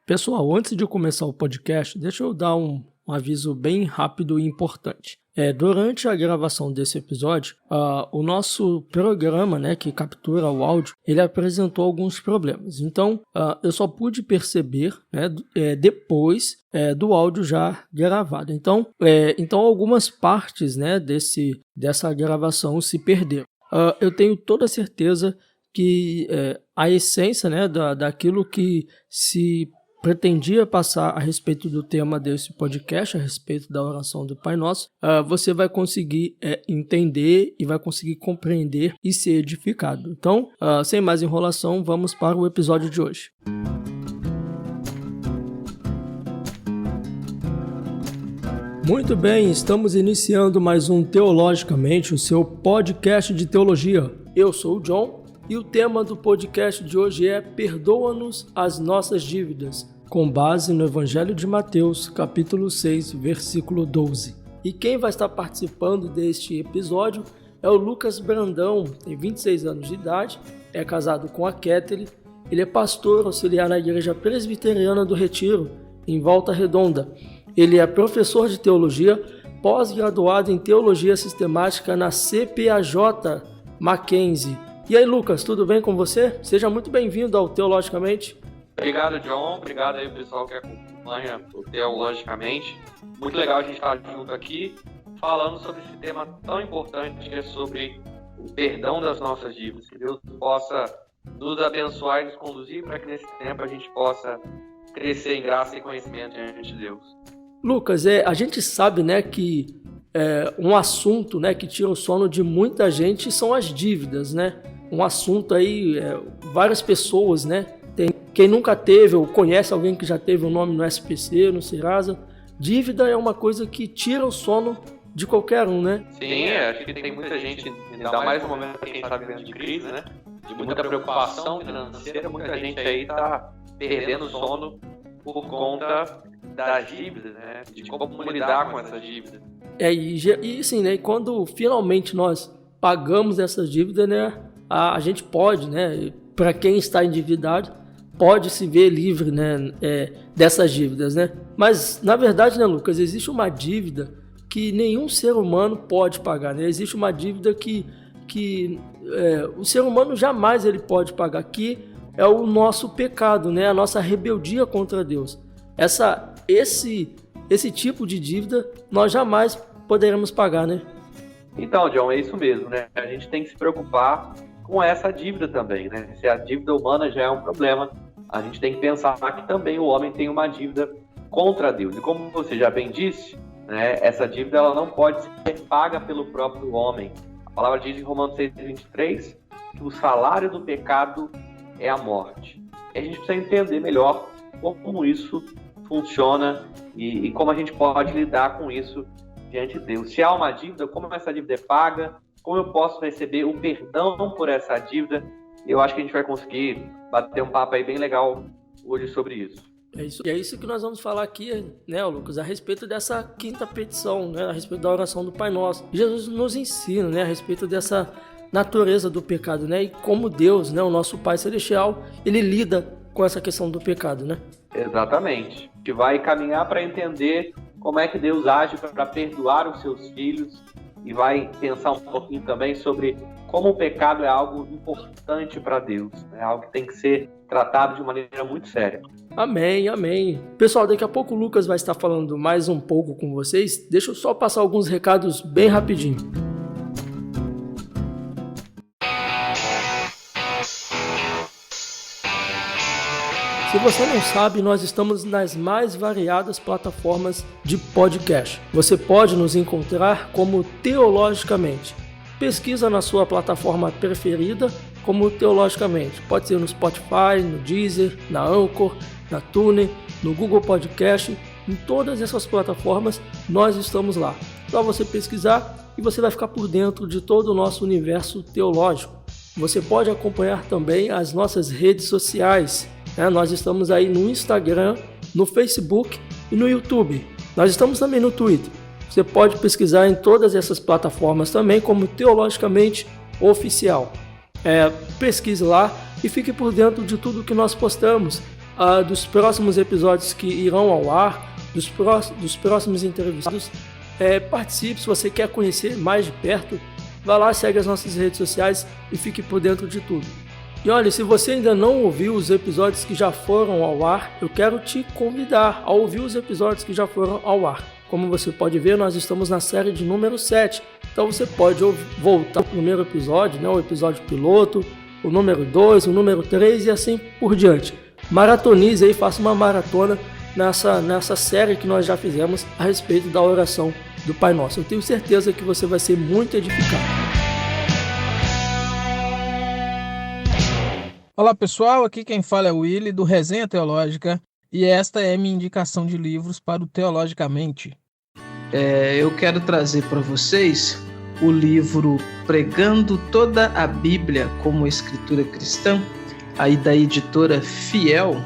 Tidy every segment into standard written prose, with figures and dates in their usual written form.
Pessoal, antes de começar o podcast, deixa eu dar um aviso bem rápido e importante. Durante a gravação desse episódio, o nosso programa, que captura o áudio, ele apresentou alguns problemas. Então, eu só pude perceber depois do áudio já gravado. Então algumas partes dessa gravação se perderam. Eu tenho toda a certeza que a essência daquilo que se pretendia passar a respeito do tema desse podcast, a respeito da oração do Pai Nosso, você vai conseguir entender e vai conseguir compreender e ser edificado. Então, sem mais enrolação, vamos para o episódio de hoje. Muito bem, estamos iniciando mais um Teologicamente, o seu podcast de teologia. Eu sou o John. E o tema do podcast de hoje é Perdoa-nos as nossas dívidas, com base no Evangelho de Mateus, capítulo 6, versículo 12. E quem vai estar participando deste episódio é o Lucas Brandão, tem 26 anos de idade, é casado com a Ketely, ele é pastor auxiliar na Igreja Presbiteriana do Retiro, em Volta Redonda. Ele é professor de teologia, pós-graduado em teologia sistemática na CPAJ Mackenzie. E aí, Lucas, tudo bem com você? Seja muito bem-vindo ao Teologicamente. Obrigado, John. Obrigado aí, pessoal que acompanha o Teologicamente. Muito legal a gente estar junto aqui, falando sobre esse tema tão importante que é sobre o perdão das nossas dívidas. Que Deus possa nos abençoar e nos conduzir para que nesse tempo a gente possa crescer em graça e conhecimento diante de Deus. Lucas, a gente sabe que um assunto que tira o sono de muita gente são as dívidas, Um assunto aí, várias pessoas, Tem quem nunca teve ou conhece alguém que já teve um nome no SPC, no Serasa. Dívida é uma coisa que tira o sono de qualquer um, Sim, acho que tem muita gente, ainda mais no momento que a gente está vivendo de crise, De muita preocupação financeira, muita gente aí está perdendo o sono por conta das dívidas, De como lidar com essas dívidas. E assim, quando finalmente nós pagamos essas dívidas, a gente pode, para quem está endividado, pode se ver livre, dessas dívidas, Mas, na verdade, Lucas, existe uma dívida que nenhum ser humano pode pagar, Existe uma dívida que o ser humano jamais ele pode pagar, que é o nosso pecado, a nossa rebeldia contra Deus. Esse tipo de dívida nós jamais poderemos pagar, Então, John, é isso mesmo, A gente tem que se preocupar com essa dívida também, Se a dívida humana já é um problema, a gente tem que pensar que também o homem tem uma dívida contra Deus. E como você já bem disse, essa dívida ela não pode ser paga pelo próprio homem. A palavra diz em Romanos 6:23 que o salário do pecado é a morte. E a gente precisa entender melhor como isso funciona e como a gente pode lidar com isso diante de Deus. Se há uma dívida, como essa dívida é paga, como eu posso receber o perdão por essa dívida? Eu acho que a gente vai conseguir bater um papo aí bem legal hoje sobre isso. É isso que nós vamos falar aqui, Lucas, a respeito dessa quinta petição, a respeito da oração do Pai Nosso. Jesus nos ensina, a respeito dessa natureza do pecado, e como Deus, o nosso Pai Celestial, ele lida com essa questão do pecado, Exatamente. A gente vai caminhar para entender como é que Deus age para perdoar os seus filhos e vai pensar um pouquinho também sobre como o pecado é algo importante para Deus, é algo que tem que ser tratado de maneira muito séria. Amém, amém. Pessoal, daqui a pouco o Lucas vai estar falando mais um pouco com vocês. Deixa eu só passar alguns recados bem rapidinho. Se você não sabe, nós estamos nas mais variadas plataformas de podcast. Você pode nos encontrar como Teologicamente. Pesquisa na sua plataforma preferida como Teologicamente. Pode ser no Spotify, no Deezer, na Anchor, na TuneIn, no Google Podcast. Em todas essas plataformas nós estamos lá. Só você pesquisar e você vai ficar por dentro de todo o nosso universo teológico. Você pode acompanhar também as nossas redes sociais. Nós estamos aí no Instagram, no Facebook e no YouTube. Nós estamos também no Twitter. Você pode pesquisar em todas essas plataformas também como Teologicamente Oficial. Pesquise lá e fique por dentro de tudo que nós postamos. dos próximos episódios que irão ao ar, dos próximos entrevistados. Participe, se você quer conhecer mais de perto, vá lá, segue as nossas redes sociais e fique por dentro de tudo. E olha, se você ainda não ouviu os episódios que já foram ao ar, eu quero te convidar a ouvir os episódios que já foram ao ar. Como você pode ver, nós estamos na série de número 7, então você pode voltar ao primeiro episódio, né, o episódio piloto, o número 2, o número 3 e assim por diante. Maratonize aí, faça uma maratona nessa série que nós já fizemos a respeito da oração do Pai Nosso. Eu tenho certeza que você vai ser muito edificado. Olá pessoal, aqui quem fala é o Willy do Resenha Teológica e esta é minha indicação de livros para o Teologicamente. Eu quero trazer para vocês o livro Pregando Toda a Bíblia como Escritura Cristã, aí da editora Fiel,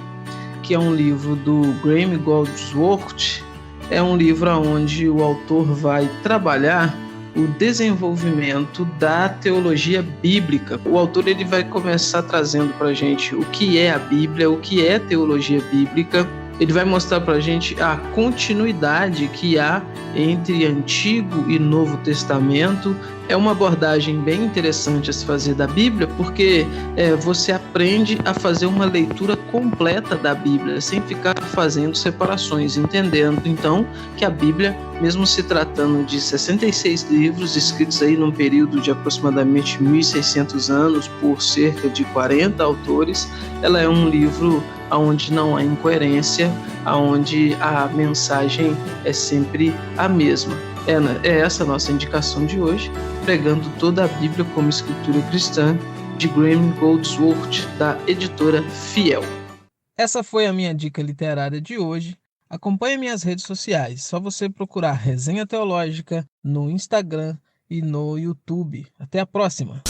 que é um livro do Graham Goldsworth. É um livro onde o autor vai trabalhar o desenvolvimento da teologia bíblica. O autor ele vai começar trazendo para a gente o que é a Bíblia, o que é teologia bíblica. Ele vai mostrar para a gente a continuidade que há entre Antigo e Novo Testamento. É uma abordagem bem interessante a se fazer da Bíblia, porque você aprende a fazer uma leitura completa da Bíblia, sem ficar fazendo separações, entendendo então que a Bíblia, mesmo se tratando de 66 livros escritos aí num período de aproximadamente 1.600 anos por cerca de 40 autores, ela é um livro onde não há incoerência, onde a mensagem é sempre a mesma. É essa a nossa indicação de hoje, Pregando Toda a Bíblia como Escritura Cristã, de Graham Goldsworth, da editora Fiel. Essa foi a minha dica literária de hoje. Acompanhe minhas redes sociais, só você procurar Resenha Teológica no Instagram e no YouTube. Até a próxima!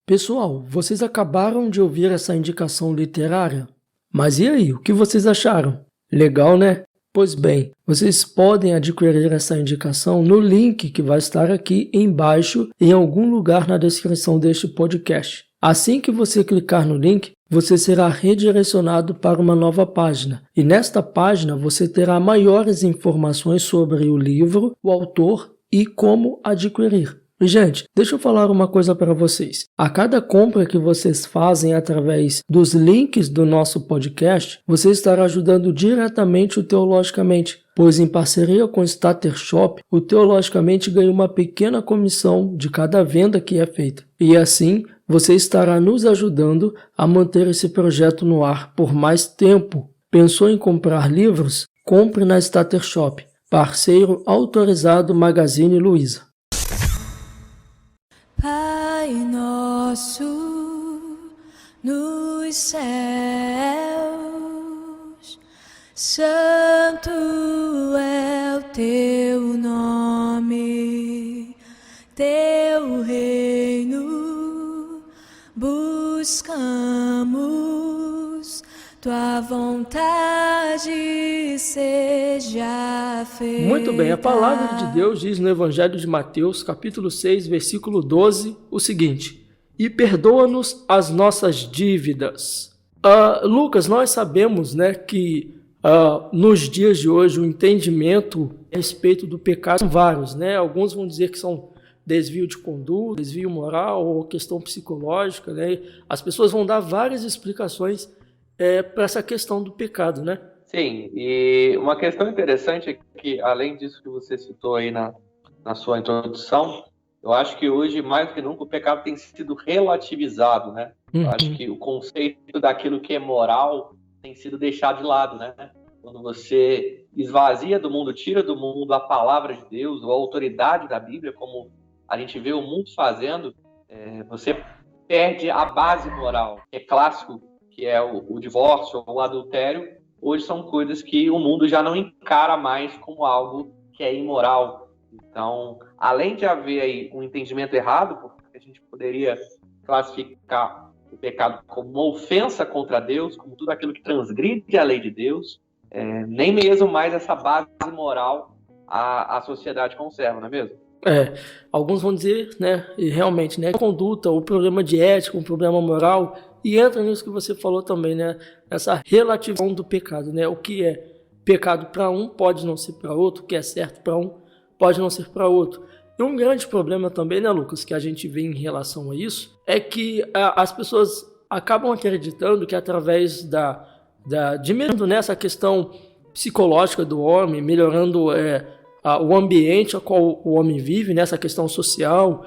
Pessoal, vocês acabaram de ouvir essa indicação literária? Mas e aí, o que vocês acharam? Legal, né? Pois bem, vocês podem adquirir essa indicação no link que vai estar aqui embaixo em algum lugar na descrição deste podcast. Assim que você clicar no link, você será redirecionado para uma nova página. E nesta página você terá maiores informações sobre o livro, o autor e como adquirir. E, gente, deixa eu falar uma coisa para vocês. A cada compra que vocês fazem através dos links do nosso podcast, você estará ajudando diretamente o Teologicamente, pois em parceria com o Starter Shop, o Teologicamente ganha uma pequena comissão de cada venda que é feita. E assim, você estará nos ajudando a manter esse projeto no ar por mais tempo. Pensou em comprar livros? Compre na Starter Shop, parceiro autorizado Magazine Luiza. Pai nosso nos céus, santo é o teu nome, teu reino buscamos, tua vontade seja feita. Muito bem, a palavra de Deus diz no Evangelho de Mateus, capítulo 6, versículo 12, o seguinte: e perdoa-nos as nossas dívidas. Lucas, nós sabemos, né, que nos dias de hoje o entendimento a respeito do pecado são vários, né? Alguns vão dizer que são desvio de conduta, desvio moral ou questão psicológica, né? As pessoas vão dar várias explicações para essa questão do pecado, né? Sim, e uma questão interessante é que, além disso que você citou aí na sua introdução, eu acho que hoje, mais do que nunca, o pecado tem sido relativizado, né? Eu acho que o conceito daquilo que é moral tem sido deixado de lado, né? Quando você esvazia do mundo, tira do mundo a palavra de Deus, ou a autoridade da Bíblia, como a gente vê o mundo fazendo, você perde a base moral. É clássico, que é o divórcio ou o adultério, hoje são coisas que o mundo já não encara mais como algo que é imoral. Então, além de haver aí um entendimento errado, porque a gente poderia classificar o pecado como uma ofensa contra Deus, como tudo aquilo que transgride a lei de Deus, nem mesmo mais essa base moral a sociedade conserva, não é mesmo? Alguns vão dizer, né, e realmente, né, conduta, o problema de ética, um problema moral, e entra nisso que você falou também, né, essa relativização do pecado, né, o que é pecado para um pode não ser para outro, o que é certo para um pode não ser para outro. E um grande problema também, né, Lucas, que a gente vê em relação a isso, é que as pessoas acabam acreditando que através de melhorando nessa questão psicológica do homem, melhorando o ambiente a qual o homem vive, nessa questão social,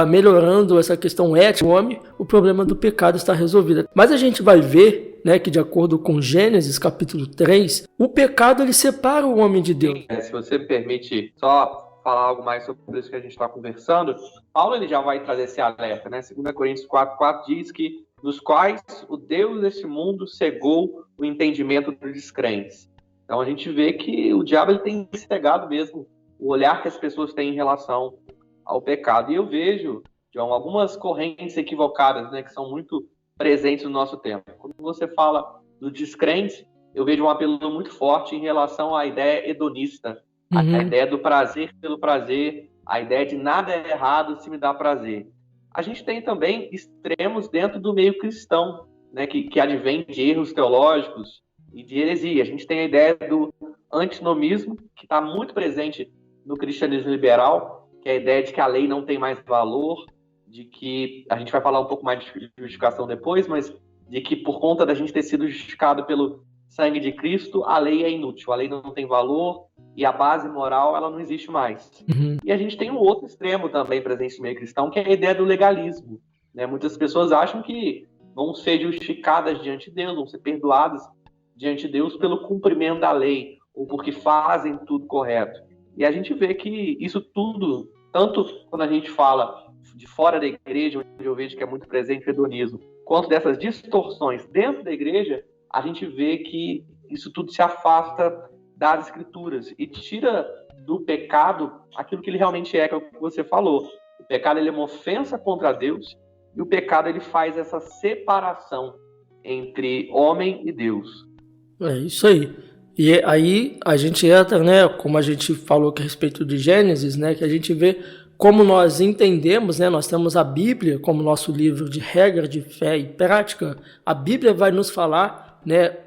melhorando essa questão ética do homem, o problema do pecado está resolvido. Mas a gente vai ver, né, que de acordo com Gênesis capítulo 3, o pecado ele separa o homem de Deus. Se você me permite só falar algo mais sobre isso que a gente está conversando, Paulo ele já vai trazer esse alerta, né? 2 Coríntios 4:4 diz que nos quais o Deus desse mundo cegou o entendimento dos descrentes. Então a gente vê que o diabo ele tem cegado mesmo o olhar que as pessoas têm em relação ao pecado. E eu vejo, John, algumas correntes equivocadas, né, que são muito presentes no nosso tempo. Quando você fala dos descrentes, eu vejo um apelo muito forte em relação à ideia hedonista, a ideia do prazer pelo prazer, a ideia de nada é errado se me dá prazer. A gente tem também extremos dentro do meio cristão, né, que advém de erros teológicos e de heresia. A gente tem a ideia do antinomismo, que está muito presente no cristianismo liberal, que é a ideia de que a lei não tem mais valor, de que, a gente vai falar um pouco mais de justificação depois, mas de que por conta da gente ter sido justificado pelo sangue de Cristo, a lei é inútil, a lei não tem valor e a base moral ela não existe mais. E a gente tem um outro extremo também presente no meio cristão, que é a ideia do legalismo, né? Muitas pessoas acham que vão ser justificadas diante de Deus, vão ser perdoadas diante de Deus pelo cumprimento da lei, ou porque fazem tudo correto. E a gente vê que isso tudo, tanto quando a gente fala de fora da igreja, onde eu vejo que é muito presente o hedonismo, quanto dessas distorções dentro da igreja, a gente vê que isso tudo se afasta das escrituras e tira do pecado aquilo que ele realmente é, que é o que você falou. O pecado ele é uma ofensa contra Deus e o pecado ele faz essa separação entre homem e Deus. É isso aí. E aí a gente entra, né, como a gente falou aqui a respeito de Gênesis, né, que a gente vê como nós entendemos, né, nós temos a Bíblia como nosso livro de regra de fé e prática. A Bíblia vai nos falar, né,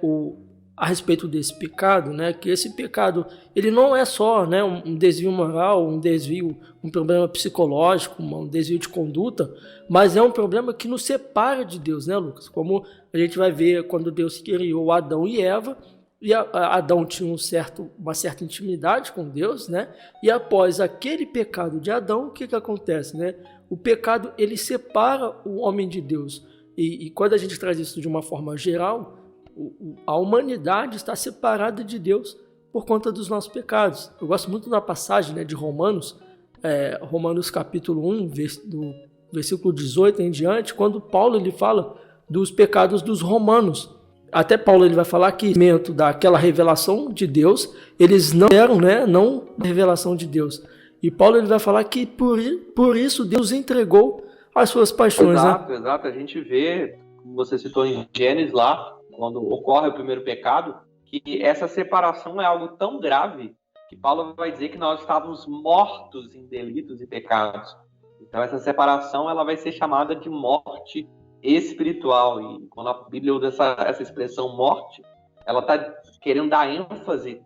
a respeito desse pecado, né, que esse pecado ele não é só, né, um desvio moral, um problema psicológico, um desvio de conduta, mas é um problema que nos separa de Deus, né, Lucas? Como a gente vai ver quando Deus criou Adão e Eva, e Adão tinha uma certa intimidade com Deus, né? E após aquele pecado de Adão, o que acontece, né? O pecado ele separa o homem de Deus. E quando a gente traz isso de uma forma geral, a humanidade está separada de Deus por conta dos nossos pecados. Eu gosto muito da passagem, né, de Romanos, Romanos capítulo 1, do versículo 18 em diante, quando Paulo ele fala dos pecados dos romanos. Até Paulo ele vai falar que daquela revelação de Deus, eles não eram, né, não a revelação de Deus. E Paulo ele vai falar que por isso Deus entregou as suas paixões. Exato, né? Exato. A gente vê, como você citou em Gênesis lá, quando ocorre o primeiro pecado, que essa separação é algo tão grave que Paulo vai dizer que nós estávamos mortos em delitos e pecados. Então essa separação ela vai ser chamada de morte espiritual. E quando a Bíblia usa essa expressão morte, ela está querendo dar ênfase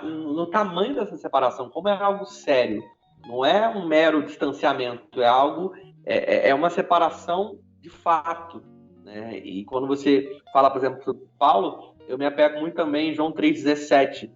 no tamanho dessa separação, como é algo sério. Não é um mero distanciamento, é algo, é uma separação de fato, né? E quando você fala, por exemplo, sobre Paulo, eu me apego muito também em João 3,17.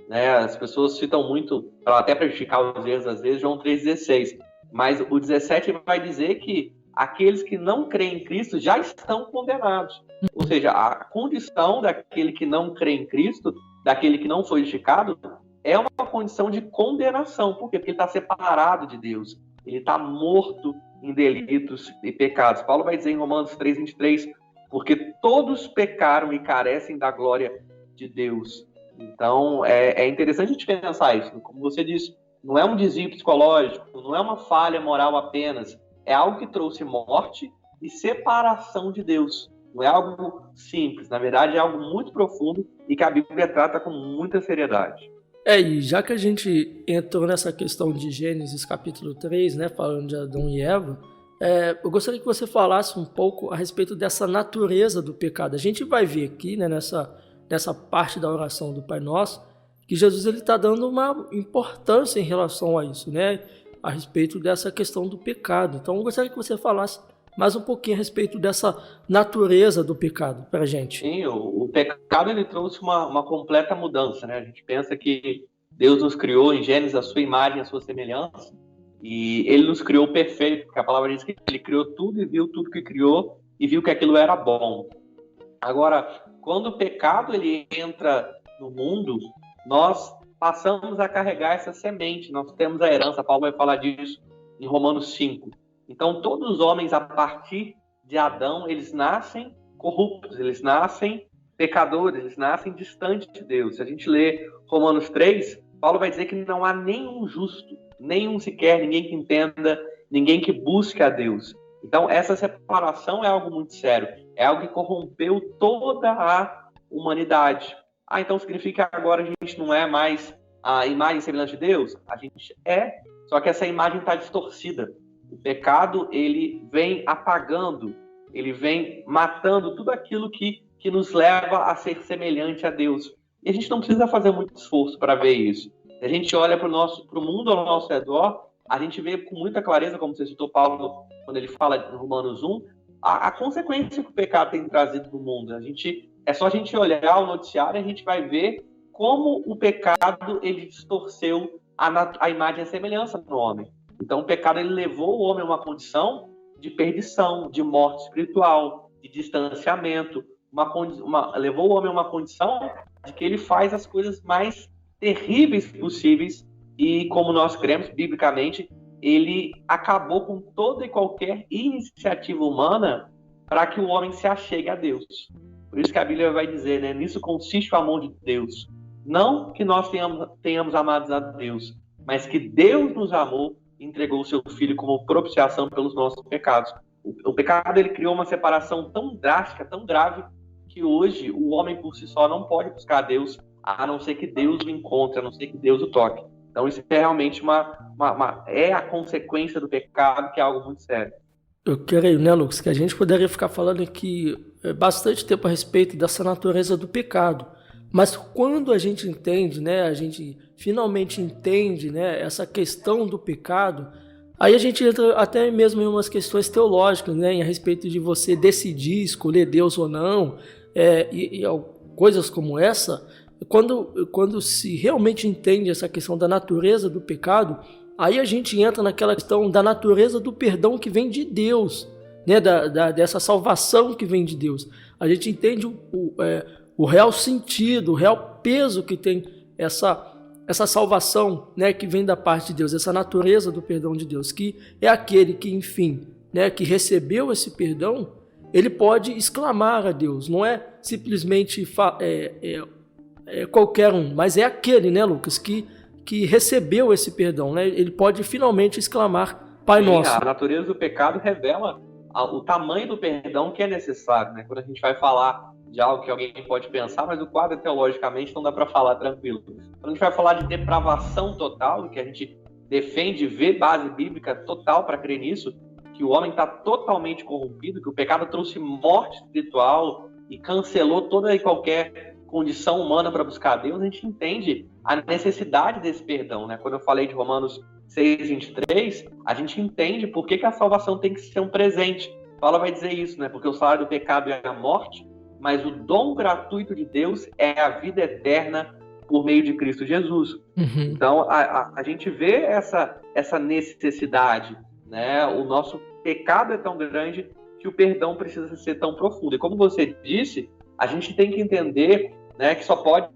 Né? As pessoas citam muito, até para justificar os erros às vezes, João 3,16. Mas o 17 vai dizer que aqueles que não creem em Cristo já estão condenados. Ou seja, a condição daquele que não crê em Cristo, daquele que não foi justificado, é uma condição de condenação. Por quê? Porque ele está separado de Deus. Ele está morto em delitos e pecados. Paulo vai dizer em Romanos 3,23, porque todos pecaram e carecem da glória de Deus. Então, é interessante a gente pensar isso. Como você disse, não é um desvio psicológico, não é uma falha moral apenas. É algo que trouxe morte e separação de Deus. Não é algo simples. Na verdade, é algo muito profundo e que a Bíblia trata com muita seriedade. E já que a gente entrou nessa questão de Gênesis capítulo 3, né, falando de Adão e Eva, eu gostaria que você falasse um pouco a respeito dessa natureza do pecado. A gente vai ver aqui, né, nessa parte da oração do Pai Nosso, que Jesus está dando uma importância em relação a isso, né, a respeito dessa questão do pecado. Então eu gostaria que você falasse mais um pouquinho a respeito dessa natureza do pecado para a gente. Sim, o pecado ele trouxe uma completa mudança, né? A gente pensa que Deus nos criou em Gênesis a sua imagem, a sua semelhança, e Ele nos criou perfeito, porque a palavra diz que Ele criou tudo e viu tudo que criou e viu que aquilo era bom. Agora, quando o pecado ele entra no mundo, nós passamos a carregar essa semente, nós temos a herança, Paulo vai falar disso em Romanos 5. Então, todos os homens, a partir de Adão, eles nascem corruptos, eles nascem pecadores, eles nascem distantes de Deus. Se a gente lê Romanos 3, Paulo vai dizer que não há nenhum justo, nenhum sequer, ninguém que entenda, ninguém que busque a Deus. Então, essa separação é algo muito sério, é algo que corrompeu toda a humanidade. Então significa que agora a gente não é mais a imagem e semelhança de Deus? A gente é, só que essa imagem está distorcida. O pecado, ele vem apagando, ele vem matando tudo aquilo que nos leva a ser semelhante a Deus. E a gente não precisa fazer muito esforço para ver isso. Se a gente olha para o mundo ao nosso redor, a gente vê com muita clareza, como você citou, Paulo, quando ele fala em Romanos 1, a consequência que o pecado tem trazido no mundo. É só a gente olhar o noticiário e a gente vai ver como o pecado ele distorceu a imagem e a semelhança no homem. Então, o pecado ele levou o homem a uma condição de perdição, de morte espiritual, de distanciamento. Levou o homem a uma condição de que ele faz as coisas mais terríveis possíveis e, como nós cremos, biblicamente, ele acabou com toda e qualquer iniciativa humana para que o homem se achegue a Deus. Por isso que a Bíblia vai dizer, né? Nisso consiste o amor de Deus. Não que nós tenhamos amado a Deus, mas que Deus nos amou e entregou o seu Filho como propiciação pelos nossos pecados. O pecado ele criou uma separação tão drástica, tão grave, que hoje o homem por si só não pode buscar a Deus, a não ser que Deus o encontre, a não ser que Deus o toque. Então isso é realmente é a consequência do pecado, que é algo muito sério. Eu creio, né, Lucas, que a gente poderia ficar falando aqui bastante tempo a respeito dessa natureza do pecado. Mas quando a gente entende, né, a gente finalmente entende, né, essa questão do pecado, aí a gente entra até mesmo em umas questões teológicas, né, a respeito de você decidir escolher Deus ou não, e coisas como essa. Quando se realmente entende essa questão da natureza do pecado, aí a gente entra naquela questão da natureza do perdão que vem de Deus, né, dessa salvação que vem de Deus. A gente entende o real sentido, o real peso que tem essa salvação, né, que vem da parte de Deus, essa natureza do perdão de Deus, que é aquele que, enfim, né, que recebeu esse perdão, ele pode exclamar a Deus, não é simplesmente qualquer um, mas é aquele, né, Lucas, que recebeu esse perdão, né? Ele pode finalmente exclamar, Pai Nosso. A natureza do pecado revela o tamanho do perdão que é necessário, né? Quando a gente vai falar de algo que alguém pode pensar, mas o quadro teologicamente não dá para falar tranquilo. Quando a gente vai falar de depravação total, que a gente defende ver base bíblica total para crer nisso, que o homem está totalmente corrompido, que o pecado trouxe morte espiritual e cancelou toda e qualquer condição humana para buscar a Deus, a gente entende a necessidade desse perdão, né? Quando eu falei de Romanos 6:23, a gente entende por que a salvação tem que ser um presente. Paulo vai dizer isso, né? Porque o salário do pecado é a morte, mas o dom gratuito de Deus é a vida eterna por meio de Cristo Jesus. Uhum. Então, a gente vê essa necessidade, né? O nosso pecado é tão grande que o perdão precisa ser tão profundo. E como você disse, a gente tem que entender, né, que só pode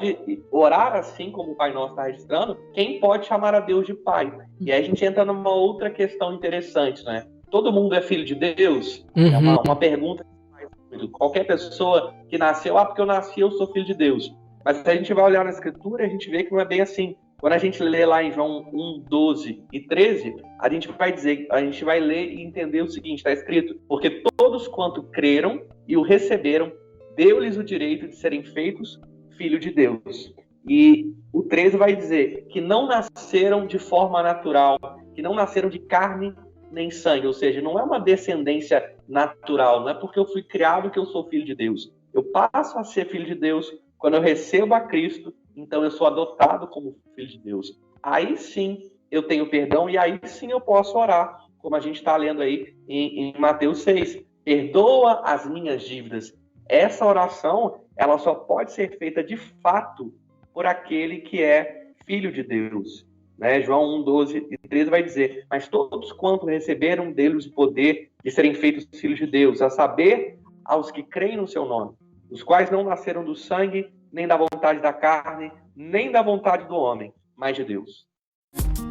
orar assim como o Pai Nosso está registrando, quem pode chamar a Deus de Pai. E aí a gente entra numa outra questão interessante, né? Todo mundo é filho de Deus? Uhum. É uma pergunta que faz. Qualquer pessoa que nasceu, porque eu nasci, eu sou filho de Deus. Mas se a gente vai olhar na Escritura, a gente vê que não é bem assim. Quando a gente lê lá em João 1:12 e 13, a gente vai ler e entender o seguinte, está escrito: porque todos quanto creram e o receberam, deu-lhes o direito de serem feitos filho de Deus. E o 13 vai dizer que não nasceram de forma natural, que não nasceram de carne nem sangue, ou seja, não é uma descendência natural, não é porque eu fui criado que eu sou filho de Deus. Eu passo a ser filho de Deus quando eu recebo a Cristo, então eu sou adotado como filho de Deus. Aí sim eu tenho perdão e aí sim eu posso orar, como a gente está lendo aí em Mateus 6. Perdoa as minhas dívidas. Essa oração, ela só pode ser feita de fato por aquele que é filho de Deus. João 1, 12 e 13 vai dizer: mas todos quanto receberam deles o poder de serem feitos filhos de Deus, a saber, aos que creem no seu nome, os quais não nasceram do sangue, nem da vontade da carne, nem da vontade do homem, mas de Deus.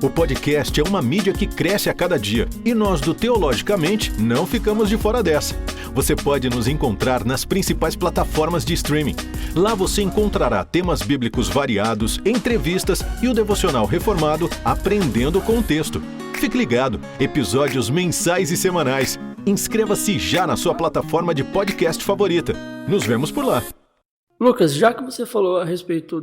O podcast é uma mídia que cresce a cada dia e nós do Teologicamente não ficamos de fora dessa. Você pode nos encontrar nas principais plataformas de streaming. Lá você encontrará temas bíblicos variados, entrevistas e o devocional reformado Aprendendo com o Texto. Fique ligado, episódios mensais e semanais. Inscreva-se já na sua plataforma de podcast favorita. Nos vemos por lá. Lucas, já que você falou a respeito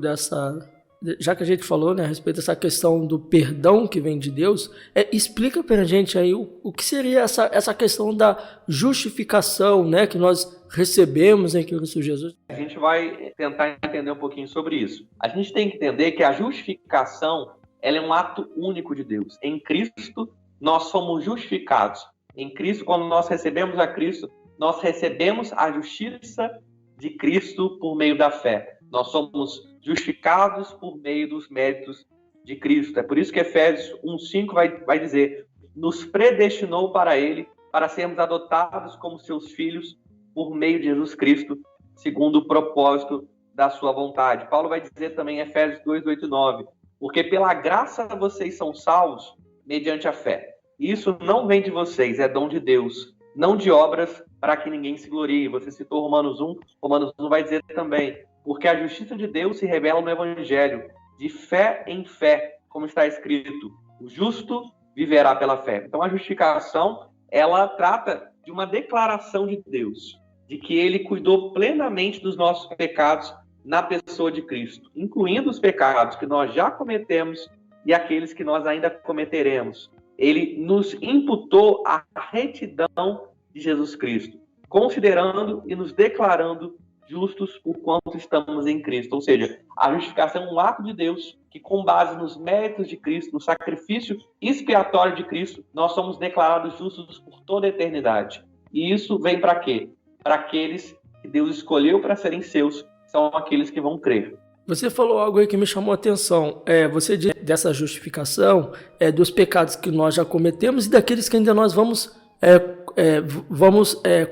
já que a gente falou, né, a respeito dessa questão do perdão que vem de Deus, explica pra gente aí o que seria essa questão da justificação, né, que nós recebemos em Cristo Jesus. A gente vai tentar entender um pouquinho sobre isso. A gente tem que entender que a justificação, ela é um ato único de Deus. Em Cristo, nós somos justificados. Em Cristo, quando nós recebemos a Cristo, nós recebemos a justiça de Cristo por meio da fé. Nós somos justificados por meio dos méritos de Cristo. É por isso que Efésios 1:5 vai dizer: nos predestinou para Ele, para sermos adotados como seus filhos por meio de Jesus Cristo, segundo o propósito da sua vontade. Paulo vai dizer também em Efésios 2:8 e 9: porque pela graça vocês são salvos mediante a fé. Isso não vem de vocês, é dom de Deus, não de obras para que ninguém se glorie. Você citou Romanos 1, Romanos 1 vai dizer também: porque a justiça de Deus se revela no Evangelho, de fé em fé, como está escrito: o justo viverá pela fé. Então a justificação, ela trata de uma declaração de Deus, de que Ele cuidou plenamente dos nossos pecados na pessoa de Cristo, incluindo os pecados que nós já cometemos e aqueles que nós ainda cometeremos. Ele nos imputou a retidão de Jesus Cristo, considerando e nos declarando justos por quanto estamos em Cristo. Ou seja, a justificação é um ato de Deus que, com base nos méritos de Cristo, no sacrifício expiatório de Cristo, nós somos declarados justos por toda a eternidade. E isso vem para quê? Para aqueles que Deus escolheu para serem seus, são aqueles que vão crer. Você falou algo aí que me chamou a atenção. Você diz dessa justificação, dos pecados que nós já cometemos e daqueles que ainda nós vamos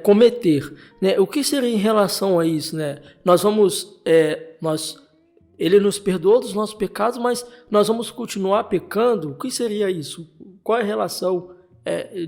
cometer, né? O que seria em relação a isso, né? Ele nos perdoou dos nossos pecados, mas nós vamos continuar pecando. O que seria isso? Qual é a relação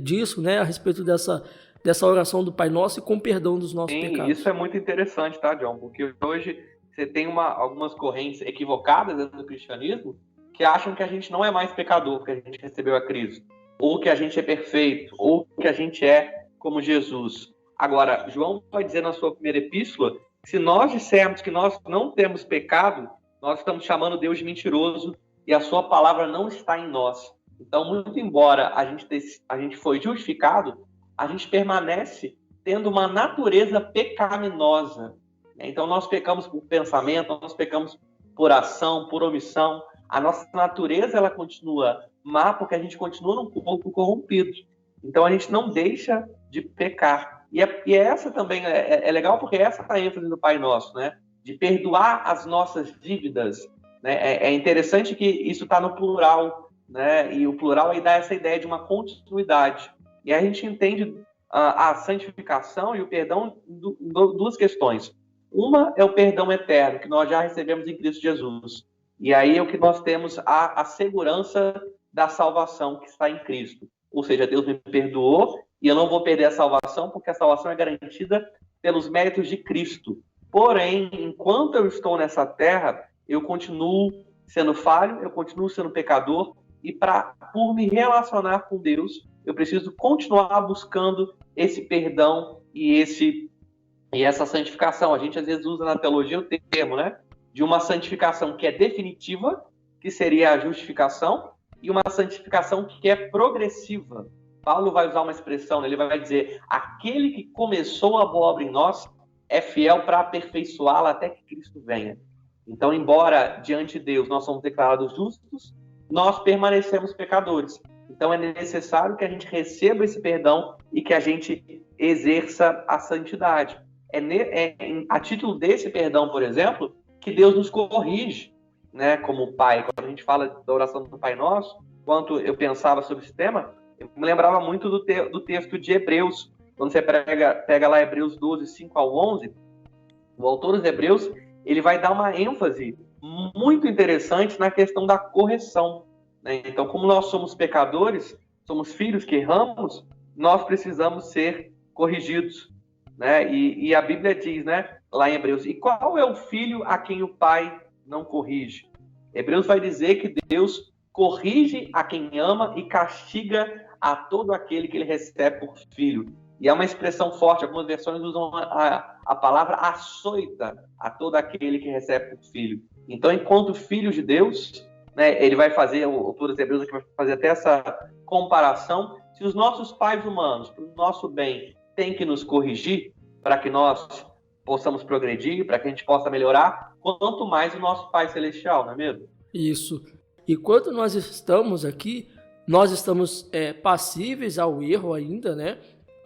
disso, né, a respeito dessa oração do Pai Nosso e com o perdão dos nossos pecados? Isso é muito interessante, tá, John? Porque hoje você tem algumas correntes equivocadas dentro do cristianismo que acham que a gente não é mais pecador porque a gente recebeu a Cristo, ou que a gente é perfeito, ou que a gente é como Jesus. Agora, João vai dizer na sua primeira epístola que se nós dissermos que nós não temos pecado, nós estamos chamando Deus de mentiroso e a sua palavra não está em nós. Então, muito embora a gente foi justificado, a gente permanece tendo uma natureza pecaminosa. Então, nós pecamos por pensamento, nós pecamos por ação, por omissão. A nossa natureza, ela continua má porque a gente continua num corpo corrompido. Então, a gente não deixa de pecar. E essa também é legal porque essa é a ênfase do Pai Nosso, né? De perdoar as nossas dívidas. Né? É interessante que isso está no plural, né? E o plural aí dá essa ideia de uma continuidade. E aí a gente entende a santificação e o perdão duas questões. Uma é o perdão eterno, que nós já recebemos em Cristo Jesus. E aí é o que nós temos a segurança da salvação que está em Cristo. Ou seja, Deus me perdoou e eu não vou perder a salvação, porque a salvação é garantida pelos méritos de Cristo. Porém, enquanto eu estou nessa terra, eu continuo sendo falho, eu continuo sendo pecador, e por me relacionar com Deus, eu preciso continuar buscando esse perdão e essa santificação. A gente às vezes usa na teologia o termo, né? de uma santificação que é definitiva, que seria a justificação, e uma santificação que é progressiva. Paulo vai usar uma expressão, ele vai dizer: aquele que começou a boa obra em nós é fiel para aperfeiçoá-la até que Cristo venha. Então, embora diante de Deus nós somos declarados justos, nós permanecemos pecadores. Então, é necessário que a gente receba esse perdão e que a gente exerça a santidade. A título desse perdão, por exemplo, que Deus nos corrige, né, como Pai. Quando a gente fala da oração do Pai Nosso, quando eu pensava sobre esse tema, eu me lembrava muito do texto de Hebreus. Quando você pega lá Hebreus 12, 5 ao 11, o autor dos Hebreus, ele vai dar uma ênfase muito interessante na questão da correção, né? Então, como nós somos pecadores, somos filhos que erramos, nós precisamos ser corrigidos, né? E a Bíblia diz, né, lá em Hebreus: e qual é o filho a quem o pai não corrige? Hebreus vai dizer que Deus corrige a quem ama e castiga a todo aquele que ele recebe por filho. E é uma expressão forte, algumas versões usam a palavra açoita a todo aquele que recebe por filho. Então, enquanto filho de Deus, né, ele vai fazer, o autor dos Hebreus aqui vai fazer até essa comparação: se os nossos pais humanos, para o nosso bem, têm que nos corrigir para que nós possamos progredir, para que a gente possa melhorar, quanto mais o nosso Pai Celestial, não é mesmo? Isso. E quando nós estamos aqui, nós estamos passíveis ao erro ainda, né?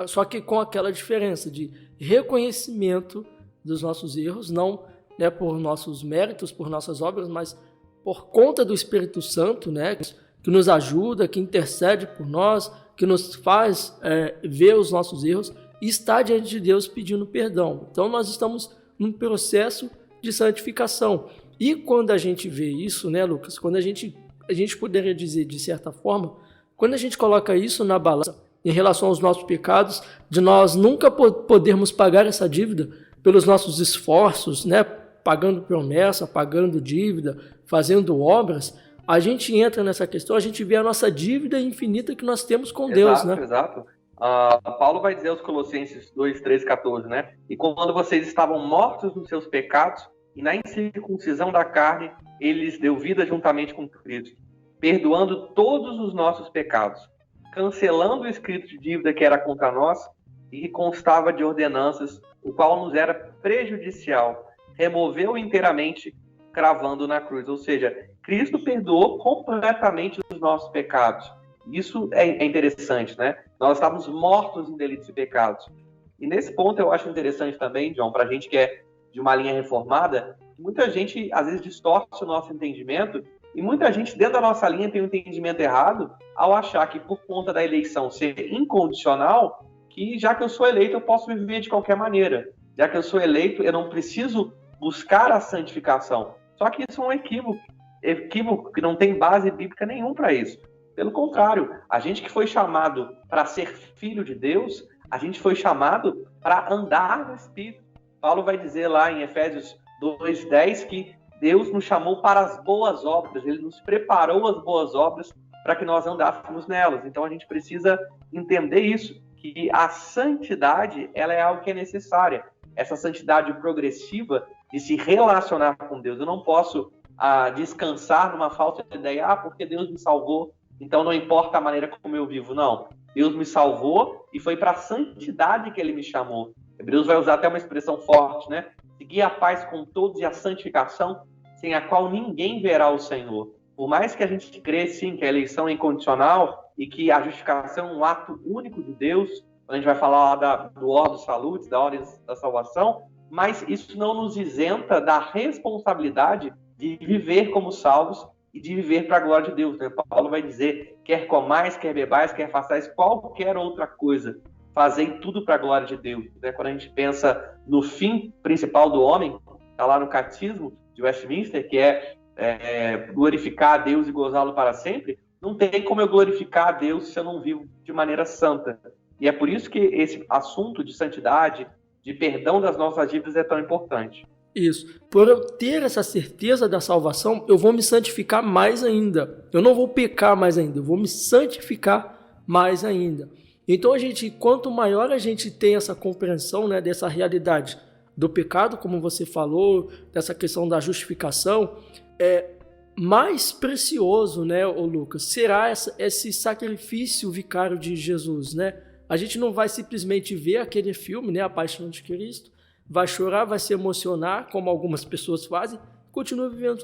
Só que com aquela diferença de reconhecimento dos nossos erros, não, né, por nossos méritos, por nossas obras, mas por conta do Espírito Santo, né, que nos ajuda, que intercede por nós, que nos faz ver os nossos erros e está diante de Deus pedindo perdão. Então nós estamos num processo de santificação. E quando a gente vê isso, né, Lucas, quando a gente poderia dizer, de certa forma, quando a gente coloca isso na balança em relação aos nossos pecados, de nós nunca podermos pagar essa dívida pelos nossos esforços, né, pagando promessa, pagando dívida, fazendo obras, a gente entra nessa questão, a gente vê a nossa dívida infinita que nós temos com Deus, né? Exato. Paulo vai dizer aos Colossenses 2, 13, 14, né? E quando vocês estavam mortos nos seus pecados e na incircuncisão da carne, ele lhes deu vida juntamente com Cristo, perdoando todos os nossos pecados, cancelando o escrito de dívida que era contra nós e que constava de ordenanças, o qual nos era prejudicial, removeu inteiramente, cravando na cruz. Ou seja, Cristo perdoou completamente os nossos pecados. Isso é interessante, né? Nós estávamos mortos em delitos e pecados. E nesse ponto eu acho interessante também, John, para a gente que é de uma linha reformada, muita gente às vezes distorce o nosso entendimento e muita gente dentro da nossa linha tem um entendimento errado ao achar que por conta da eleição ser incondicional, que já que eu sou eleito eu posso viver de qualquer maneira. Já que eu sou eleito eu não preciso buscar a santificação. Só que isso é um equívoco que não tem base bíblica nenhum para isso. Pelo contrário, a gente que foi chamado para ser filho de Deus, a gente foi chamado para andar no Espírito. Paulo vai dizer lá em Efésios 2:10 que Deus nos chamou para as boas obras, Ele nos preparou as boas obras para que nós andássemos nelas. Então a gente precisa entender isso, que a santidade ela é algo que é necessária. Essa santidade progressiva de se relacionar com Deus. Eu não posso descansar numa falsa ideia, porque Deus me salvou, então não importa a maneira como eu vivo. Não, Deus me salvou e foi para a santidade que Ele me chamou. Hebreus vai usar até uma expressão forte, né? Seguir a paz com todos e a santificação, sem a qual ninguém verá o Senhor. Por mais que a gente crê, sim, que a eleição é incondicional e que a justificação é um ato único de Deus, quando a gente vai falar lá do Ordo Salutis, da ordem da salvação, mas isso não nos isenta da responsabilidade de viver como salvos e de viver para a glória de Deus. Né? Paulo vai dizer, quer comais, quer bebais, quer façais qualquer outra coisa, fazei tudo para a glória de Deus. Né? Quando a gente pensa no fim principal do homem, está lá no Catecismo de Westminster, que é glorificar a Deus e gozá-lo para sempre, não tem como eu glorificar a Deus se eu não vivo de maneira santa. E é por isso que esse assunto de santidade, de perdão das nossas dívidas é tão importante. Isso. Por eu ter essa certeza da salvação, eu vou me santificar mais ainda. Eu não vou pecar mais ainda, eu vou me santificar mais ainda. Então, quanto maior a gente tem essa compreensão, né, dessa realidade, do pecado, como você falou, dessa questão da justificação, mais precioso, né, ô Lucas, será esse sacrifício vicário de Jesus, né? A gente não vai simplesmente ver aquele filme, né, A Paixão de Cristo, vai chorar, vai se emocionar, como algumas pessoas fazem, continua vivendo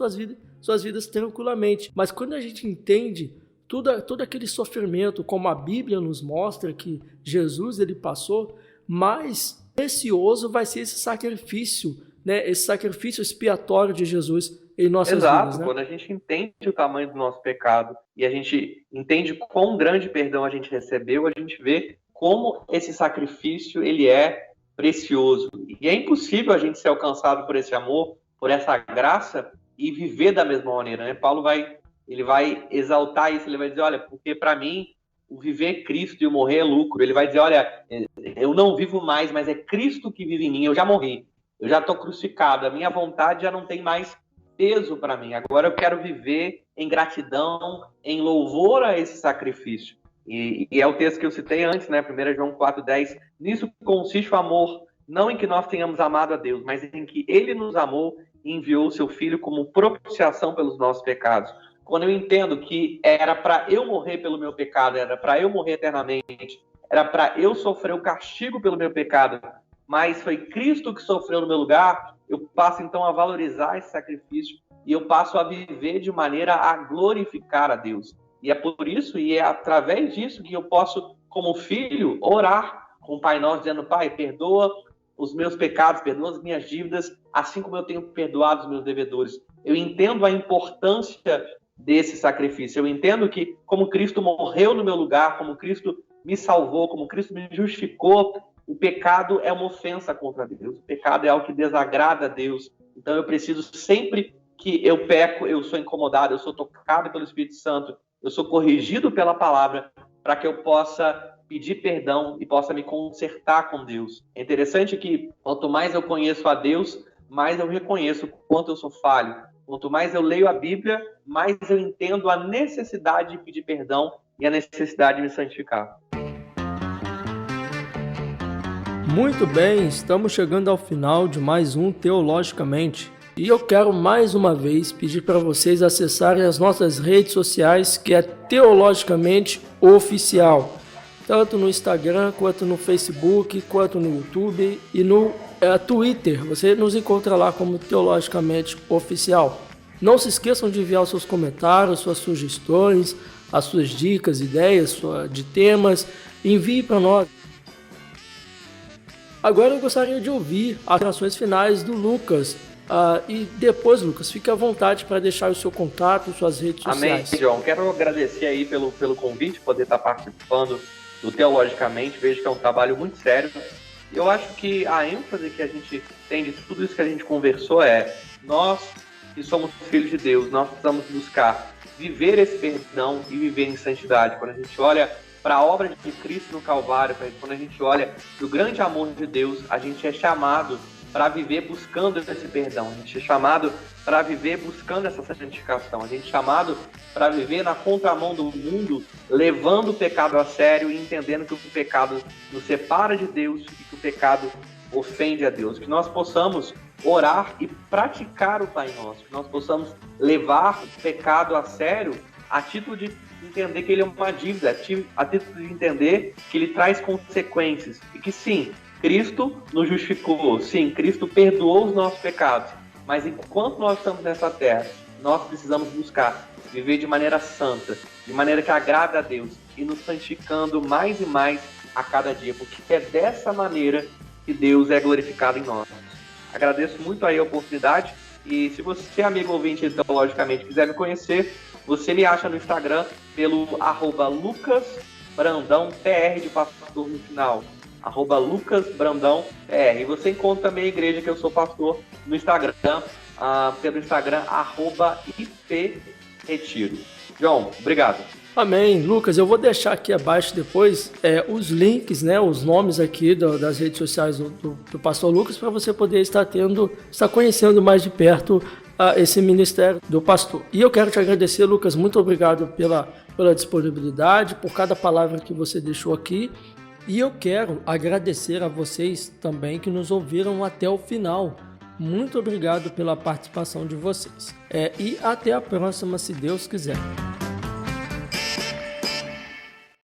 suas vidas tranquilamente. Mas quando a gente entende todo aquele sofrimento, como a Bíblia nos mostra que Jesus ele passou, mais precioso vai ser esse sacrifício, né? Esse sacrifício expiatório de Jesus em nossas vidas. Né? Quando a gente entende o tamanho do nosso pecado e a gente entende quão grande perdão a gente recebeu, a gente vê como esse sacrifício ele é precioso. E é impossível a gente ser alcançado por esse amor, por essa graça e viver da mesma maneira. Né? Paulo vai exaltar isso, ele vai dizer, olha, porque para mim o viver é Cristo e o morrer é lucro. Ele vai dizer, olha, eu não vivo mais, mas é Cristo que vive em mim, eu já morri, eu já estou crucificado, a minha vontade já não tem mais peso para mim, agora eu quero viver em gratidão, em louvor a esse sacrifício. E é o texto que eu citei antes, né? 1 João 4,10, nisso consiste o amor, não em que nós tenhamos amado a Deus, mas em que Ele nos amou e enviou o seu Filho como propiciação pelos nossos pecados. Quando eu entendo que era para eu morrer pelo meu pecado, era para eu morrer eternamente, era para eu sofrer o castigo pelo meu pecado, mas foi Cristo que sofreu no meu lugar, eu passo então a valorizar esse sacrifício e eu passo a viver de maneira a glorificar a Deus. E é por isso, e é através disso que eu posso, como filho, orar com o Pai Nosso, dizendo, Pai, perdoa os meus pecados, perdoa as minhas dívidas, assim como eu tenho perdoado os meus devedores. Eu entendo a importância desse sacrifício. Eu entendo que, como Cristo morreu no meu lugar, como Cristo me salvou, como Cristo me justificou, o pecado é uma ofensa contra Deus. O pecado é algo que desagrada a Deus. Então eu preciso, sempre que eu peco, eu sou incomodado, eu sou tocado pelo Espírito Santo, eu sou corrigido pela palavra, para que eu possa pedir perdão e possa me consertar com Deus. É interessante que, quanto mais eu conheço a Deus, mais eu reconheço o quanto eu sou falho. Quanto mais eu leio a Bíblia, mais eu entendo a necessidade de pedir perdão e a necessidade de me santificar. Muito bem, estamos chegando ao final de mais um Teologicamente. E eu quero mais uma vez pedir para vocês acessarem as nossas redes sociais, que é Teologicamente Oficial. Tanto no Instagram, quanto no Facebook, quanto no YouTube e no Twitter. Você nos encontra lá como Teologicamente Oficial. Não se esqueçam de enviar os seus comentários, suas sugestões, as suas dicas, ideias de temas. Envie para nós. Agora eu gostaria de ouvir as ações finais do Lucas. E depois, Lucas, fique à vontade para deixar o seu contato, suas redes sociais. Amém, John. Quero agradecer aí pelo convite, poder estar participando do Teologicamente. Vejo que é um trabalho muito sério. Eu acho que a ênfase que a gente tem de tudo isso que a gente conversou é: nós que somos filhos de Deus, nós precisamos buscar viver esse perdão e viver em santidade. Quando a gente olha para a obra de Cristo no Calvário, quando a gente olha para o grande amor de Deus, a gente é chamado para viver buscando esse perdão, a gente é chamado para viver buscando essa santificação, a gente é chamado para viver na contramão do mundo, levando o pecado a sério e entendendo que o pecado nos separa de Deus e que o pecado ofende a Deus. Que nós possamos orar e praticar o Pai Nosso, que nós possamos levar o pecado a sério a título de entender que ele é uma dívida, a título de entender que ele traz consequências e que sim, Cristo nos justificou, sim, Cristo perdoou os nossos pecados, mas enquanto nós estamos nessa terra, nós precisamos buscar viver de maneira santa, de maneira que agrada a Deus e nos santificando mais e mais a cada dia, porque é dessa maneira que Deus é glorificado em nós. Agradeço muito aí a oportunidade e se você, amigo ouvinte Teologicamente, quiser me conhecer, você me acha no Instagram pelo @lucasbrandãopr de pastor no final. @lucasbrandãopr. E você encontra também a igreja que eu sou pastor no Instagram, pelo Instagram @ipretiro. João, obrigado. Amém. Lucas, eu vou deixar aqui abaixo depois os links, né, os nomes aqui das redes sociais do pastor Lucas, para você poder estar conhecendo mais de perto esse ministério do pastor. E eu quero te agradecer, Lucas, muito obrigado pela disponibilidade, por cada palavra que você deixou aqui. E eu quero agradecer a vocês também que nos ouviram até o final. Muito obrigado pela participação de vocês. E até a próxima, se Deus quiser.